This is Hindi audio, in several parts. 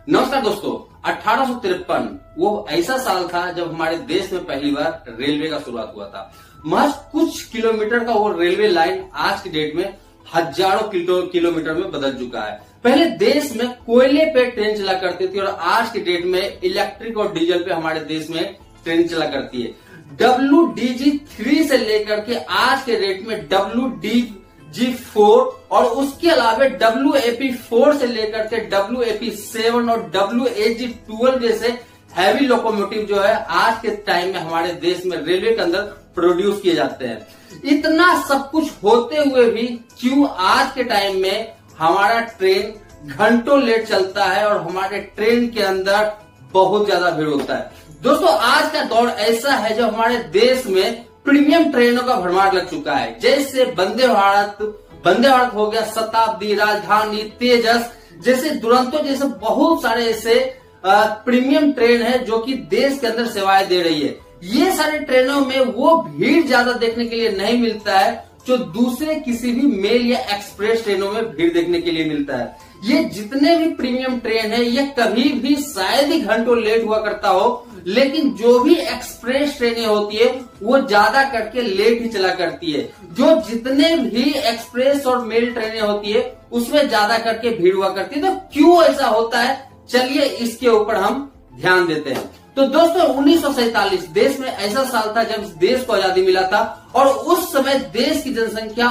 नमस्कार दोस्तों, 1853 वो ऐसा साल था जब हमारे देश में पहली बार रेलवे का शुरुआत हुआ था। महज कुछ किलोमीटर का वो रेलवे लाइन आज की डेट में हजारों किलोमीटर में बदल चुका है। पहले देश में कोयले पे ट्रेन चला करती थी और आज की डेट में इलेक्ट्रिक और डीजल पे हमारे देश में ट्रेन चला करती है। WDG3 से लेकर के आज के डेट में WDG4 और उसके अलावा WAP4 से लेकर के WAP7 और WAG12 जैसे हैवी लोकोमोटिव जो है आज के टाइम में हमारे देश में रेलवे के अंदर प्रोड्यूस किए जाते हैं। इतना सब कुछ होते हुए भी क्यों आज के टाइम में हमारा ट्रेन घंटों लेट चलता है और हमारे ट्रेन के अंदर बहुत ज्यादा भीड़ होता है। दोस्तों, आज का दौर ऐसा है जब हमारे देश में प्रीमियम ट्रेनों का भरमार लग चुका है। जैसे वंदे भारत हो गया, शताब्दी, राजधानी, तेजस जैसे, दुरंतो जैसे बहुत सारे ऐसे प्रीमियम ट्रेन है जो कि देश के अंदर सेवाएं दे रही है। ये सारे ट्रेनों में वो भीड़ ज्यादा देखने के लिए नहीं मिलता है जो दूसरे किसी भी मेल या एक्सप्रेस ट्रेनों में भीड़ देखने के लिए मिलता है। ये जितने भी प्रीमियम ट्रेन है ये कभी भी शायद ही घंटों लेट हुआ करता हो, लेकिन जो भी एक्सप्रेस ट्रेनें होती है वो ज्यादा करके लेट ही चला करती है। जो जितने भी एक्सप्रेस और मेल ट्रेनें होती है उसमें ज्यादा करके भीड़ हुआ करती है। तो क्यों ऐसा होता है, चलिए इसके ऊपर हम ध्यान देते हैं। तो दोस्तों, 1947 देश में ऐसा साल था जब देश को आजादी मिला था और उस समय देश की जनसंख्या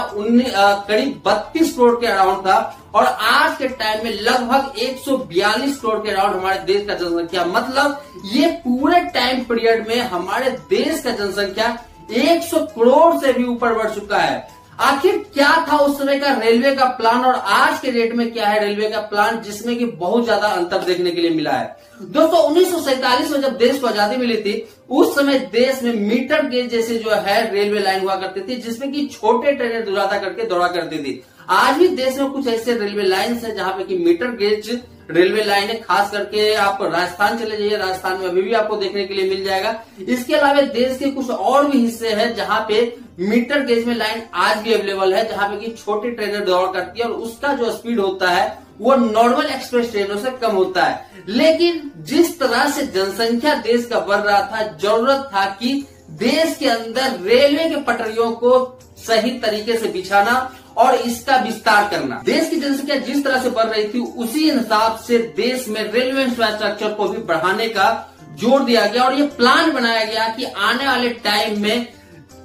करीब 32 करोड़ के अराउंड था और आज के टाइम में लगभग 142 करोड़ के अराउंड हमारे देश का जनसंख्या, मतलब ये पूरे टाइम पीरियड में हमारे देश का जनसंख्या 100 करोड़ से भी ऊपर बढ़ चुका है। आखिर क्या था उस समय का रेलवे का प्लान और आज के डेट में क्या है रेलवे का प्लान, जिसमें कि बहुत ज्यादा अंतर देखने के लिए मिला है। दोस्तों, 1947 में जब देश को आजादी मिली थी उस समय देश में मीटर गेज जैसे जो है रेलवे लाइन हुआ करती थी जिसमें कि छोटे ट्रेनें दुराता करके दौड़ा करती थी। आज भी देश में कुछ ऐसे रेलवे लाइन है जहां पे कि मीटर गेज रेलवे लाइन है। खास करके आप राजस्थान चले जाइए, राजस्थान में अभी भी आपको देखने के लिए मिल जाएगा। इसके अलावा देश के कुछ और भी हिस्से हैं जहां पे मीटर गेज में लाइन आज भी अवेलेबल है, जहां पे कि छोटी ट्रेनें दौड़ करती है और उसका जो स्पीड होता है वो नॉर्मल एक्सप्रेस ट्रेनों से कम होता है। लेकिन जिस तरह से जनसंख्या देश का बढ़ रहा था, जरूरत था कि देश के अंदर रेलवे के पटरियों को सही तरीके से बिछाना और इसका विस्तार करना। देश की जनसंख्या जिस तरह से बढ़ रही थी उसी हिसाब से देश में रेलवे इंफ्रास्ट्रक्चर को भी बढ़ाने का जोर दिया गया और ये प्लान बनाया गया कि आने वाले टाइम में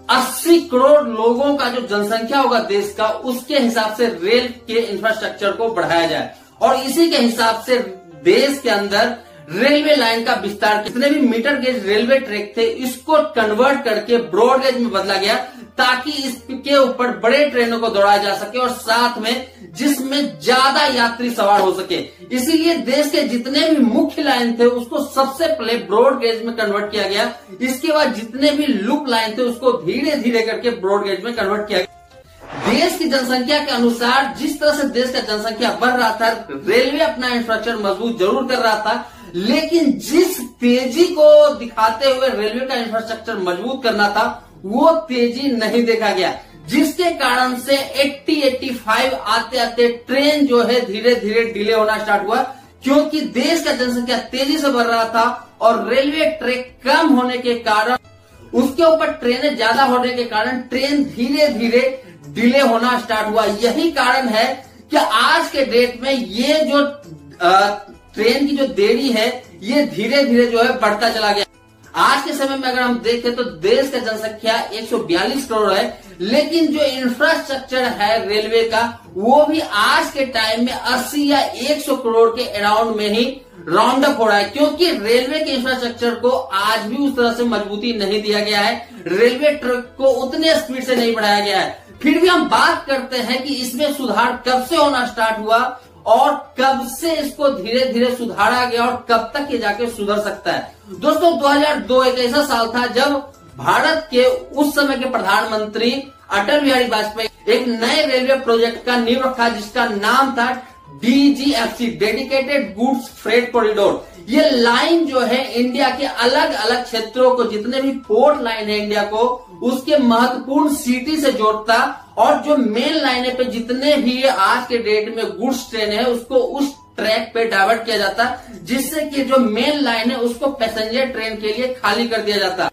80 करोड़ लोगों का जो जनसंख्या होगा देश का, उसके हिसाब से रेल के इंफ्रास्ट्रक्चर को बढ़ाया जाए और इसी के हिसाब से देश के अंदर रेलवे लाइन का विस्तार, कितने भी मीटर गेज रेलवे ट्रैक थे इसको कन्वर्ट करके ब्रॉड गेज में बदला गया ताकि इसके ऊपर बड़े ट्रेनों को दौड़ाया जा सके और साथ में जिसमें ज्यादा यात्री सवार हो सके। इसीलिए देश के जितने भी मुख्य लाइन थे उसको सबसे पहले ब्रॉड गेज में कन्वर्ट किया गया। इसके बाद जितने भी लूप लाइन थे उसको धीरे धीरे करके ब्रॉड गेज में कन्वर्ट किया गया। देश की जनसंख्या के अनुसार जिस तरह से देश का जनसंख्या बढ़ रहा था, रेलवे अपना इंफ्रास्ट्रक्चर मजबूत जरूर कर रहा था, लेकिन जिस तेजी को दिखाते हुए रेलवे का इंफ्रास्ट्रक्चर मजबूत करना था वो तेजी नहीं देखा गया, जिसके कारण से 80-85 आते आते ट्रेन जो है धीरे धीरे डिले होना स्टार्ट हुआ, क्योंकि देश का जनसंख्या तेजी से बढ़ रहा था और रेलवे ट्रैक कम होने के कारण, उसके ऊपर ट्रेनें ज्यादा होने के कारण ट्रेन धीरे धीरे डिले होना स्टार्ट हुआ। यही कारण है कि आज के डेट में ये जो ट्रेन की जो देरी है ये धीरे धीरे जो है बढ़ता चला गया। आज के समय में अगर हम देखें तो देश का जनसंख्या 142 करोड़ है, लेकिन जो इंफ्रास्ट्रक्चर है रेलवे का वो भी आज के टाइम में 80 या 100 करोड़ के अराउंड में ही राउंड अप हो रहा है, क्योंकि रेलवे के इंफ्रास्ट्रक्चर को आज भी उस तरह से मजबूती नहीं दिया गया है, रेलवे ट्रैक को उतने स्पीड से नहीं बढ़ाया गया है। फिर भी हम बात करते हैं कि इसमें सुधार कब से होना स्टार्ट हुआ और कब से इसको धीरे धीरे सुधारा गया और कब तक ये जाके सुधर सकता है। दोस्तों, 2002 एक ऐसा साल था जब भारत के उस समय के प्रधानमंत्री अटल बिहारी वाजपेयी एक नए रेलवे प्रोजेक्ट का नींव रखा जिसका नाम था DGFC, dedicated goods freight corridor. ये लाइन जो है इंडिया के अलग अलग क्षेत्रों को, जितने भी पोर्ट लाइन है इंडिया को, उसके महत्वपूर्ण सिटी से जोड़ता और जो मेन लाइन पे जितने भी आज के डेट में गुड्स ट्रेन है उसको उस ट्रैक पे डाइवर्ट किया जाता, जिससे कि जो मेन लाइन है उसको पैसेंजर ट्रेन के लिए खाली कर दिया जाता।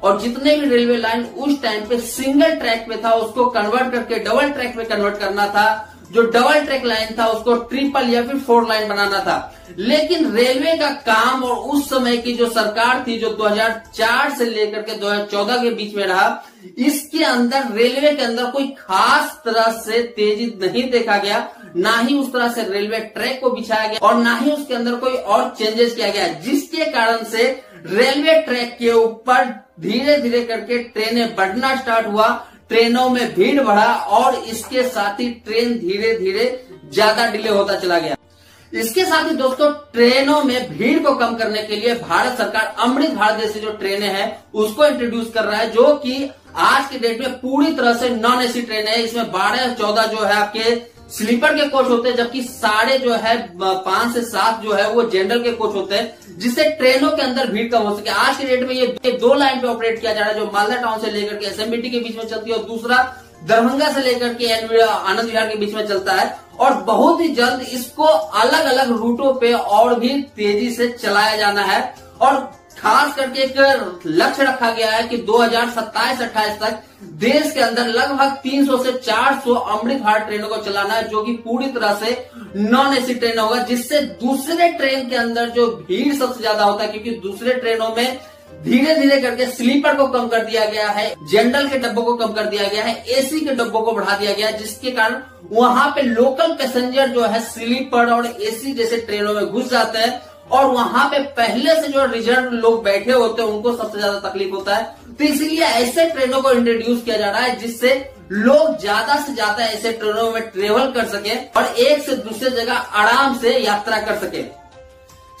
और जितने भी रेलवे लाइन उस टाइम पे सिंगल ट्रैक पे था उसको कन्वर्ट करके डबल ट्रैक पे कन्वर्ट करना था। जो डबल ट्रैक लाइन था उसको ट्रिपल या फिर 4 लाइन बनाना था। लेकिन रेलवे का काम और उस समय की जो सरकार थी, जो 2004 से लेकर के 2014 के बीच में रहा, इसके अंदर रेलवे के अंदर कोई खास तरह से तेजी नहीं देखा गया, ना ही उस तरह से रेलवे ट्रैक को बिछाया गया और ना ही उसके अंदर कोई और चेंजेस किया गया, जिसके कारण से रेलवे ट्रैक के ऊपर धीरे धीरे करके ट्रेनें बढ़ना स्टार्ट हुआ, ट्रेनों में भीड़ बढ़ा और इसके साथ ही ट्रेन धीरे धीरे ज्यादा डिले होता चला गया। इसके साथ ही दोस्तों ट्रेनों में भीड़ को कम करने के लिए भारत सरकार अमृत भारत जैसी जो ट्रेनें हैं उसको इंट्रोड्यूस कर रहा है, जो कि आज के डेट में पूरी तरह से नॉन एसी ट्रेन है। इसमें 12-14 जो है आपके स्लीपर के कोच होते हैं, जबकि साढ़े जो है 5 से 7 जो है वो जनरल के कोच होते हैं, जिससे ट्रेनों के अंदर भीड़ कम हो सके। आज के डेट में ये 2 लाइन पे ऑपरेट किया जा रहा है, जो मालदा टाउन से लेकर के एसएमबीटी के बीच में चलती है और दूसरा दरभंगा से लेकर के आनंद विहार के बीच में चलता है। और बहुत ही जल्द इसको अलग अलग रूटों पे और भी तेजी से चलाया जाना है और खास करके एक लक्ष्य रखा गया है कि 2027-28 तक देश के अंदर लगभग 300 से 400 अमृत भारत ट्रेनों को चलाना है, जो कि पूरी तरह से नॉन एसी ट्रेन होगा, जिससे दूसरे ट्रेन के अंदर जो भीड़ सबसे ज्यादा होता है, क्योंकि दूसरे ट्रेनों में धीरे धीरे करके स्लीपर को कम कर दिया गया है, जनरल के डब्बों को कम कर दिया गया है, एसी के डब्बों को बढ़ा दिया गया है, जिसके कारण वहां पे लोकल पैसेंजर जो है स्लीपर और एसी जैसे ट्रेनों में घुस जाते हैं और वहां पे पहले से जो रिजर्व लोग बैठे होते हैं उनको सबसे ज्यादा तकलीफ होता है। तो इसीलिए ऐसे ट्रेनों को इंट्रोड्यूस किया जा रहा है, जिससे लोग ज्यादा से ज्यादा ऐसे ट्रेनों में ट्रेवल कर सके और एक से दूसरे जगह आराम से यात्रा कर सके।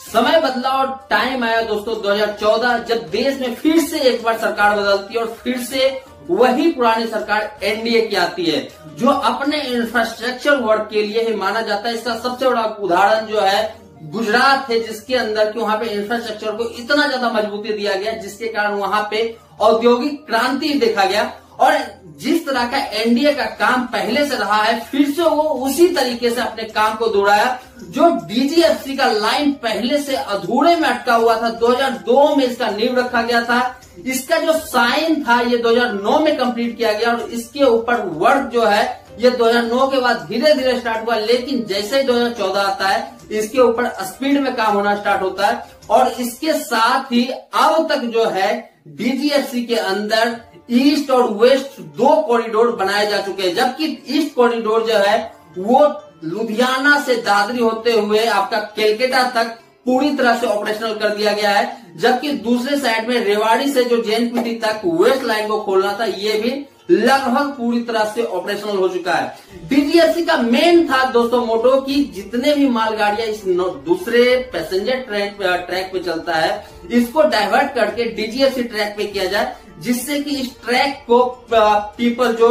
समय बदला और टाइम आया दोस्तों 2014, जब देश में फिर से एक बार सरकार बदलती है और फिर से वही पुरानी सरकार एनडीए की आती है, जो अपने इंफ्रास्ट्रक्चर वर्क के लिए ही माना जाता है। इसका सबसे बड़ा उदाहरण जो है गुजरात है, जिसके अंदर कि वहां पे इंफ्रास्ट्रक्चर को इतना ज्यादा मजबूती दिया गया, जिसके कारण वहां पे औद्योगिक क्रांति देखा गया। और जिस तरह का एनडीए का काम पहले से रहा है, फिर से वो उसी तरीके से अपने काम को दोहराया। जो डीजीएफसी का लाइन पहले से अधूरे में अटका हुआ था, 2002 में इसका नींव रखा गया था। इसका जो साइन था ये 2009 में कंप्लीट किया गया और इसके ऊपर वर्क जो है ये 2009 के बाद धीरे धीरे स्टार्ट हुआ। लेकिन जैसे ही 2014 आता है, इसके ऊपर स्पीड में काम होना स्टार्ट होता है और इसके साथ ही अब तक जो है डीजीएफसी के अंदर ईस्ट और वेस्ट 2 कॉरिडोर बनाए जा चुके हैं, जबकि ईस्ट कॉरिडोर जो है वो लुधियाना से दादरी होते हुए आपका केलकटा तक पूरी तरह से ऑपरेशनल कर दिया गया है, जबकि दूसरे साइड में रेवाड़ी से जो जेएनपीटी तक वेस्ट लाइन को खोलना था ये भी लगभग पूरी तरह से ऑपरेशनल हो चुका है। डीजीएफसी का मेन था दोस्तों मोटो की जितने भी मालगाड़ियां इस दूसरे पैसेंजर ट्रैक पे चलता है, इसको डाइवर्ट करके डीजीएफसी ट्रैक पे किया जाए, जिससे कि इस ट्रैक को पीपल जो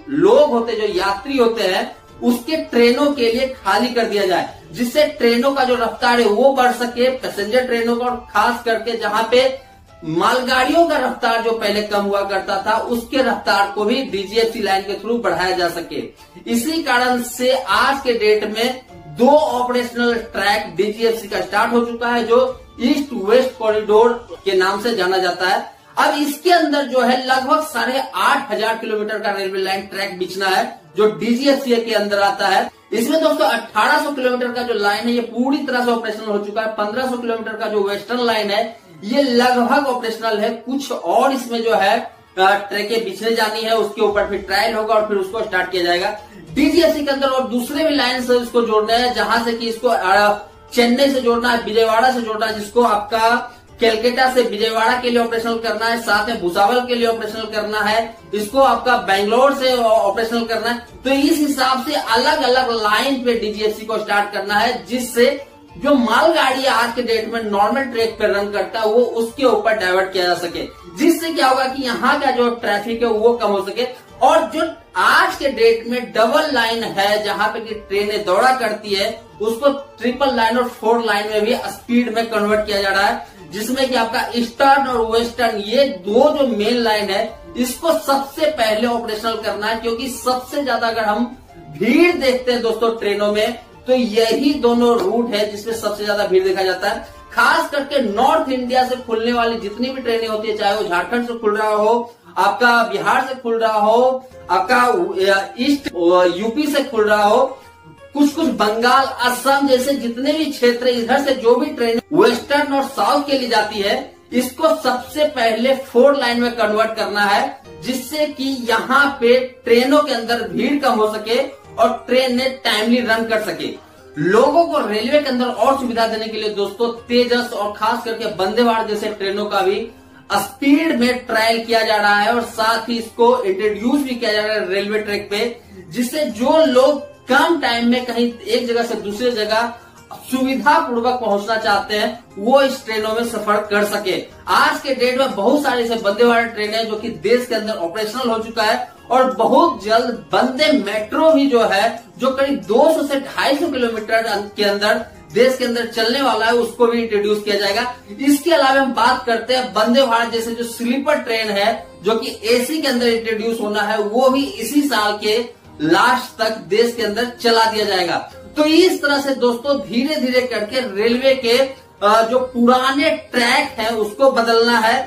लोग होते जो यात्री होते हैं उसके ट्रेनों के लिए खाली कर दिया जाए, जिससे ट्रेनों का जो रफ्तार है वो बढ़ सके, पैसेंजर ट्रेनों का, और खास करके जहां पे मालगाड़ियों का रफ्तार जो पहले कम हुआ करता था उसके रफ्तार को भी डीजीएफसी लाइन के थ्रू बढ़ाया जा सके। इसी कारण से आज के डेट में 2 ऑपरेशनल ट्रैक डीजीएफसी का स्टार्ट हो चुका है, जो ईस्ट वेस्ट कॉरिडोर के नाम से जाना जाता है। अब इसके अंदर जो है लगभग 8,500 किलोमीटर का रेलवे लाइन ट्रैक बिछना है, जो डीजीएफसी के अंदर आता है। इसमें दोस्तों 1800 किलोमीटर का जो लाइन है ये पूरी तरह से ऑपरेशनल हो चुका है। 1500 किलोमीटर का जो वेस्टर्न लाइन है ये लगभग ऑपरेशनल है। कुछ और इसमें जो है ट्रैकें बिछने जानी है, उसके ऊपर फिर ट्रायल होगा और फिर उसको स्टार्ट किया जाएगा डीजीएफसी के अंदर। और दूसरे भी लाइन से इसको जोड़ना है, जहां से कि इसको चेन्नई से जोड़ना है, विजयवाड़ा से जोड़ना है, जिसको आपका केलकटा से विजयवाड़ा के लिए ऑपरेशनल करना है, साथ में भुसावल के लिए ऑपरेशनल करना है, इसको आपका बेंगलोर से ऑपरेशनल करना है। तो इस हिसाब से अलग अलग लाइन पे डीजीएफसी को स्टार्ट करना है, जिससे जो मालगाड़ी आज के डेट में नॉर्मल ट्रैक पे रन करता है वो उसके ऊपर डाइवर्ट किया जा सके, जिससे क्या होगा कि यहाँ का जो ट्रैफिक है वो कम हो सके। और जो आज के डेट में डबल लाइन है जहां पे कि ट्रेनें दौड़ा करती है, उसको ट्रिपल लाइन और 4 लाइन में भी स्पीड में कन्वर्ट किया जा रहा है, जिसमें कि आपका ईस्टर्न और वेस्टर्न ये 2 जो मेन लाइन है इसको सबसे पहले ऑपरेशनल करना है। क्योंकि सबसे ज्यादा अगर हम भीड़ देखते हैं दोस्तों ट्रेनों में, तो यही दोनों रूट है जिसमें सबसे ज्यादा भीड़ देखा जाता है। खास करके नॉर्थ इंडिया से खुलने वाली जितनी भी ट्रेनें होती है, चाहे वो झारखंड से खुल रहा हो, आपका बिहार से खुल रहा हो, आपका ईस्ट यूपी से खुल रहा हो, कुछ बंगाल, असम जैसे जितने भी क्षेत्र, इधर से जो भी ट्रेन वेस्टर्न और साउथ के लिए जाती है, इसको सबसे पहले 4 लाइन में कन्वर्ट करना है, जिससे कि यहाँ पे ट्रेनों के अंदर भीड़ कम हो सके और ट्रेन ने टाइमली रन कर सके। लोगों को रेलवे के अंदर और सुविधा देने के लिए दोस्तों तेजस और खास करके वंदे भारत जैसे ट्रेनों का भी स्पीड में ट्रायल किया जा रहा है और साथ ही इसको इंट्रोड्यूस भी किया जा रहा है रेलवे ट्रैक पे, जिससे जो लोग कम टाइम में कहीं एक जगह से दूसरी जगह सुविधा पूर्वक पहुंचना चाहते हैं, वो इस ट्रेनों में सफर कर सके। आज के डेट में बहुत सारे ऐसे वंदे भारत ट्रेन है जो कि देश के अंदर ऑपरेशनल हो चुका है और बहुत जल्द वंदे मेट्रो भी जो है, जो करीब 200 से 250 किलोमीटर के अंदर देश के अंदर चलने वाला है, उसको भी इंट्रोड्यूस किया जाएगा। इसके अलावा हम बात करते हैं वंदे भारत जैसे जो स्लीपर ट्रेन है, जो कि एसी के अंदर इंट्रोड्यूस होना है, वो भी इसी साल के लास्ट तक देश के अंदर चला दिया जाएगा। तो इस तरह से दोस्तों धीरे धीरे करके रेलवे के जो पुराने ट्रैक है उसको बदलना है।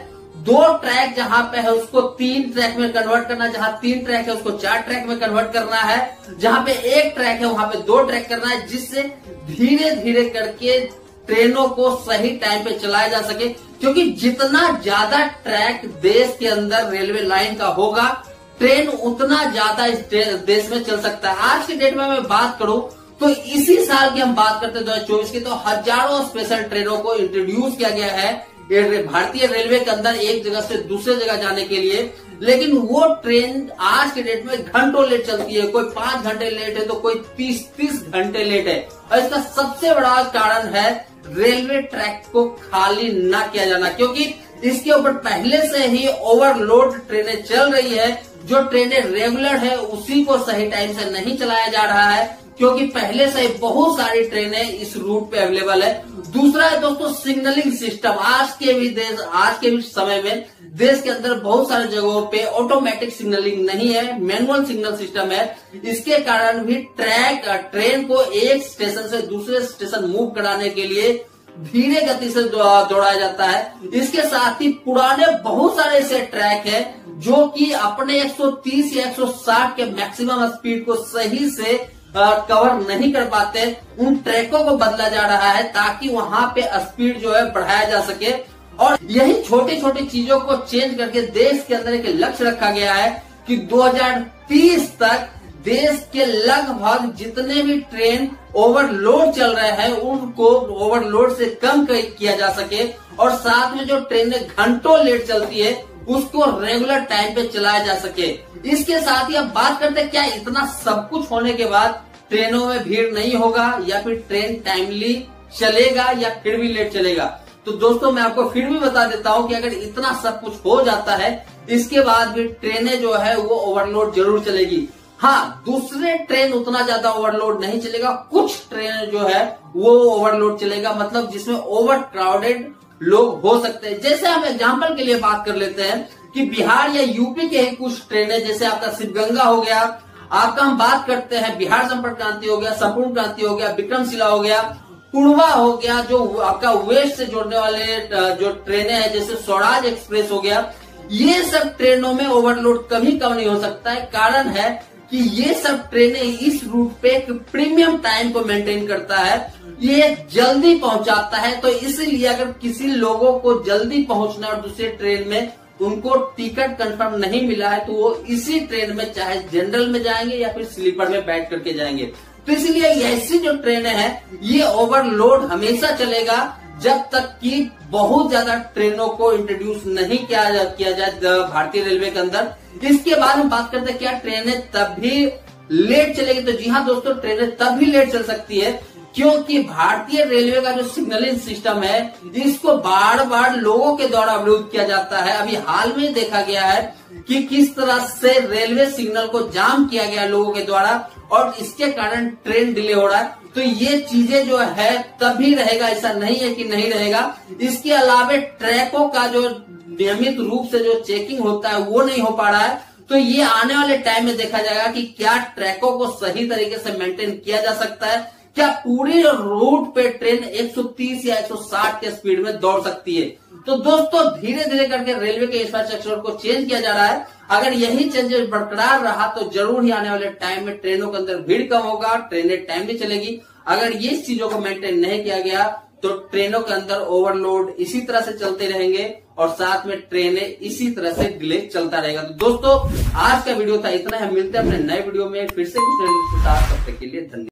2 ट्रैक जहां पे है उसको 3 ट्रैक में कन्वर्ट करना है, जहां 3 ट्रैक है उसको 4 ट्रैक में कन्वर्ट करना है, जहां पे 1 ट्रैक है वहां पे 2 ट्रैक करना है, जिससे धीरे धीरे करके ट्रेनों को सही टाइम पे चलाया जा सके। क्योंकि जितना ज्यादा ट्रैक देश के अंदर रेलवे लाइन का होगा, ट्रेन उतना ज्यादा इस देश में चल सकता है। आज की डेट में मैं बात करूं तो इसी साल की हम बात करते हैं 2024 की, तो हजारों स्पेशल ट्रेनों को इंट्रोड्यूस किया गया है भारतीय रेलवे के अंदर एक जगह से दूसरे जगह जाने के लिए। लेकिन वो ट्रेन आज के डेट में घंटों लेट चलती है, कोई 5 घंटे लेट है तो कोई 30 घंटे लेट है। और इसका सबसे बड़ा कारण है रेलवे ट्रैक को खाली न किया जाना, क्योंकि इसके ऊपर पहले से ही ओवरलोड ट्रेनें चल रही है। जो ट्रेनें रेगुलर है उसी को सही टाइम से नहीं चलाया जा रहा है, क्योंकि पहले से बहुत सारी ट्रेनें इस रूट पे अवेलेबल है। दूसरा है दोस्तों सिग्नलिंग सिस्टम। आज के भी समय में देश के अंदर बहुत सारे जगहों पे ऑटोमेटिक सिग्नलिंग नहीं है, मैनुअल सिग्नल सिस्टम है। इसके कारण भी ट्रेन को एक स्टेशन से दूसरे स्टेशन मूव कराने के लिए धीरे गति से दौड़ाया जाता है। इसके साथ ही पुराने बहुत सारे ऐसे ट्रैक है जो कि अपने 130 या 160 के मैक्सिमम स्पीड को सही से कवर नहीं कर पाते। उन ट्रैकों को बदला जा रहा है ताकि वहां पे स्पीड जो है बढ़ाया जा सके। और यही छोटी छोटी चीजों को चेंज करके देश के अंदर एक लक्ष्य रखा गया है कि 2030 तक देश के लगभग जितने भी ट्रेन ओवरलोड चल रहे हैं उनको ओवरलोड से कम किया जा सके, और साथ में जो ट्रेनें घंटों लेट चलती है उसको रेगुलर टाइम पे चलाया जा सके। इसके साथ ही अब बात करते हैं क्या इतना सब कुछ होने के बाद ट्रेनों में भीड़ नहीं होगा या फिर ट्रेन टाइमली चलेगा या फिर भी लेट चलेगा। तो दोस्तों मैं आपको फिर भी बता देता हूं कि अगर इतना सब कुछ हो जाता है इसके बाद भी ट्रेनें जो है वो ओवरलोड जरूर चलेगी। हाँ, दूसरे ट्रेन उतना ज्यादा ओवरलोड नहीं चलेगा, कुछ ट्रेन जो है वो ओवरलोड चलेगा, मतलब जिसमें ओवर क्राउडेड लोग हो सकते हैं। जैसे हम एग्जांपल के लिए बात कर लेते हैं कि बिहार या यूपी के ही कुछ ट्रेनें, जैसे आपका शिवगंगा हो गया, आपका हम बात करते हैं बिहार संपर्क क्रांति हो गया, संपूर्ण क्रांति हो गया, विक्रमशिला हो गया, पुरवा हो गया, जो आपका वेस्ट से जोड़ने वाले जो ट्रेनें हैं जैसे स्वराज एक्सप्रेस हो गया, ये सब ट्रेनों में ओवरलोड कभी कम नहीं हो सकता है। कारण है कि ये सब ट्रेनें इस रूट पे एक प्रीमियम टाइम को मेंटेन करता है, ये जल्दी पहुंचाता है। तो इसलिए अगर किसी लोगों को जल्दी पहुंचना और दूसरे ट्रेन में उनको टिकट कंफर्म नहीं मिला है तो वो इसी ट्रेन में चाहे जनरल में जाएंगे या फिर स्लीपर में बैठ करके जाएंगे। तो इसलिए ऐसी जो ट्रेनें हैं ये ओवरलोड हमेशा चलेगा जब तक कि बहुत ज्यादा ट्रेनों को इंट्रोड्यूस नहीं किया जाए भारतीय रेलवे के अंदर। इसके बाद हम बात करते हैं क्या ट्रेनें तब भी लेट चलेगी। तो जी हाँ दोस्तों, ट्रेनें तब भी लेट चल सकती है क्योंकि भारतीय रेलवे का जो सिग्नलिंग सिस्टम है इसको बार बार लोगों के द्वारा अवरुद्ध किया जाता है। अभी हाल में देखा गया है कि किस तरह से रेलवे सिग्नल को जाम किया गया लोगों के द्वारा और इसके कारण ट्रेन डिले हो रहा है। तो ये चीजें जो है तभी रहेगा, ऐसा नहीं है कि नहीं रहेगा। इसके अलावा ट्रैकों का जो नियमित रूप से जो चेकिंग होता है वो नहीं हो पा रहा है। तो ये आने वाले टाइम में देखा जाएगा कि क्या ट्रैकों को सही तरीके से मेंटेन किया जा सकता है, क्या पूरे रूट पे ट्रेन 130 या 160 के स्पीड में दौड़ सकती है? तो दोस्तों धीरे धीरे करके रेलवे के इंफ्रास्ट्रक्चर को चेंज किया जा रहा है। अगर यही चेंजेस बरकरार रहा तो जरूर ही आने वाले टाइम में ट्रेनों के अंदर भीड़ कम होगा, ट्रेनें टाइमली चलेगी। अगर ये चीजों को मेंटेन नहीं किया गया तो ट्रेनों के अंदर ओवरलोड इसी तरह से चलते रहेंगे और साथ में ट्रेनें इसी तरह से डिले चलता रहेगा। तो दोस्तों आज का वीडियो था इतना, हम मिलते हैं अपने नए वीडियो में फिर से कुछ तब तक के लिए धन्यवाद।